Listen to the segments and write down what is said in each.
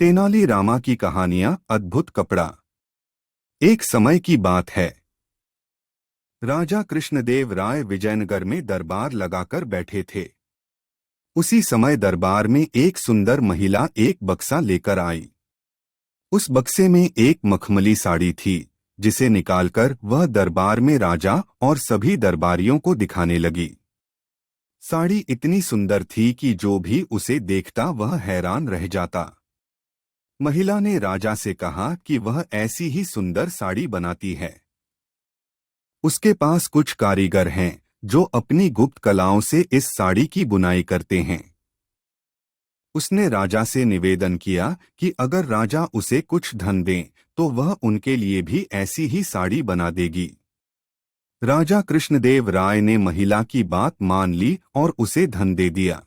तेनाली रामा की कहानियां अद्भुत कपड़ा। एक समय की बात है। राजा कृष्णदेव राय विजयनगर में दरबार लगाकर बैठे थे। उसी समय दरबार में एक सुंदर महिला एक बक्सा लेकर आई। उस बक्से में एक मखमली साड़ी थी, जिसे निकालकर वह दरबार में राजा और सभी दरबारियों को दिखाने लगी। साड़ी इतनी सुंदर थी कि जो भी उसे देखता वह हैरान रह जाता। महिला ने राजा से कहा कि वह ऐसी ही सुंदर साड़ी बनाती है। उसके पास कुछ कारीगर हैं जो अपनी गुप्त कलाओं से इस साड़ी की बुनाई करते हैं। उसने राजा से निवेदन किया कि अगर राजा उसे कुछ धन दें तो वह उनके लिए भी ऐसी ही साड़ी बना देगी। राजा कृष्णदेव राय ने महिला की बात मान ली और उसे धन दे दिया।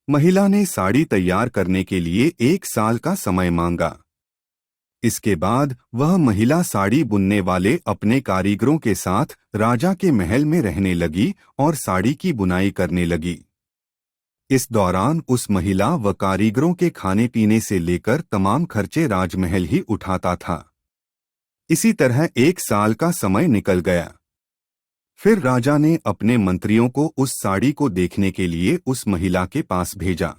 महिला ने साड़ी तैयार करने के लिए 1 साल का समय मांगा। इसके बाद वह महिला साड़ी बुनने वाले अपने कारीगरों के साथ राजा के महल में रहने लगी और साड़ी की बुनाई करने लगी। इस दौरान उस महिला व कारीगरों के खाने पीने से लेकर तमाम खर्चे राजमहल ही उठाता था। इसी तरह 1 साल का समय निकल गया। फिर राजा ने अपने मंत्रियों को उस साड़ी को देखने के लिए उस महिला के पास भेजा।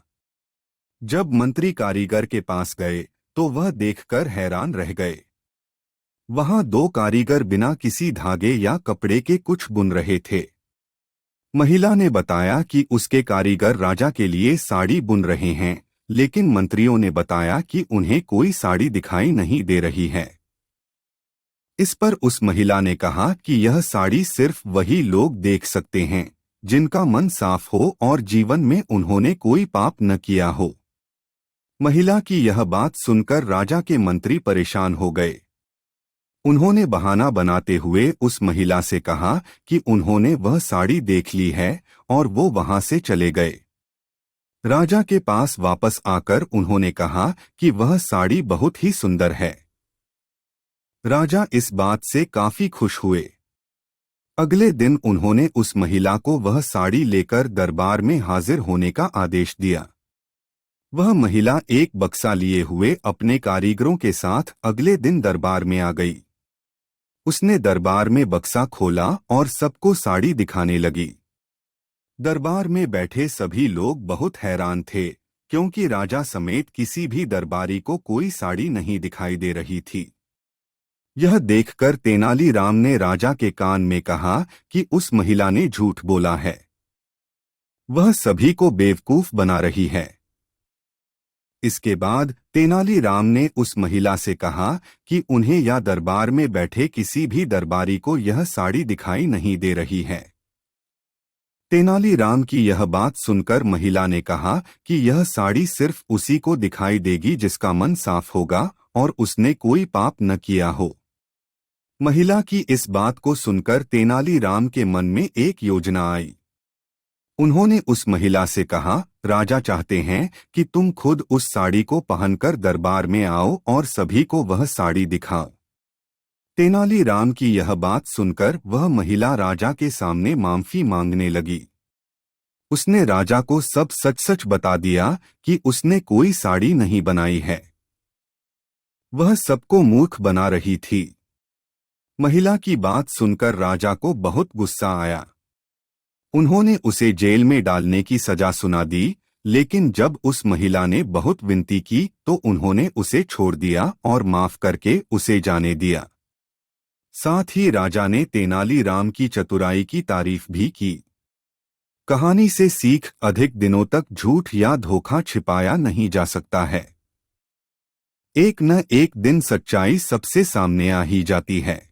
जब मंत्री कारीगर के पास गए तो वह देखकर हैरान रह गए। वहां 2 कारीगर बिना किसी धागे या कपड़े के कुछ बुन रहे थे। महिला ने बताया कि उसके कारीगर राजा के लिए साड़ी बुन रहे हैं, लेकिन मंत्रियों ने बताया कि उन्हें कोई साड़ी दिखाई नहीं दे रही है। इस पर उस महिला ने कहा कि यह साड़ी सिर्फ वही लोग देख सकते हैं जिनका मन साफ हो और जीवन में उन्होंने कोई पाप न किया हो। महिला की यह बात सुनकर राजा के मंत्री परेशान हो गए। उन्होंने बहाना बनाते हुए उस महिला से कहा कि उन्होंने वह साड़ी देख ली है और वो वहां से चले गए। राजा के पास वापस आकर उन्होंने कहा कि वह साड़ी बहुत ही सुंदर है। राजा इस बात से काफी खुश हुए। अगले दिन उन्होंने उस महिला को वह साड़ी लेकर दरबार में हाजिर होने का आदेश दिया। वह महिला एक बक्सा लिए हुए अपने कारीगरों के साथ अगले दिन दरबार में आ गई। उसने दरबार में बक्सा खोला और सबको साड़ी दिखाने लगी। दरबार में बैठे सभी लोग बहुत हैरान थे, क्योंकि राजा समेत किसी भी दरबारी को कोई साड़ी नहीं दिखाई दे रही थी। यह देखकर तेनालीराम ने राजा के कान में कहा कि उस महिला ने झूठ बोला है। वह सभी को बेवकूफ बना रही है। इसके बाद तेनालीराम ने उस महिला से कहा कि उन्हें या दरबार में बैठे किसी भी दरबारी को यह साड़ी दिखाई नहीं दे रही है। तेनालीराम की यह बात सुनकर महिला ने कहा कि यह साड़ी सिर्फ उसी को दिखाई देगी जिसका मन साफ होगा और उसने कोई पाप न किया हो। महिला की इस बात को सुनकर तेनालीराम के मन में एक योजना आई। उन्होंने उस महिला से कहा, राजा चाहते हैं कि तुम खुद उस साड़ी को पहनकर दरबार में आओ और सभी को वह साड़ी दिखाओ। तेनालीराम की यह बात सुनकर वह महिला राजा के सामने माफी मांगने लगी। उसने राजा को सब सच सच बता दिया कि उसने कोई साड़ी नहीं बनाई है। वह सबको मूर्ख बना रही थी। महिला की बात सुनकर राजा को बहुत गुस्सा आया। उन्होंने उसे जेल में डालने की सजा सुना दी, लेकिन जब उस महिला ने बहुत विनती की तो उन्होंने उसे छोड़ दिया और माफ करके उसे जाने दिया। साथ ही राजा ने तेनालीराम की चतुराई की तारीफ भी की। कहानी से सीख, अधिक दिनों तक झूठ या धोखा छिपाया नहीं जा सकता है। एक न एक दिन सच्चाई सबसे सामने आ ही जाती है।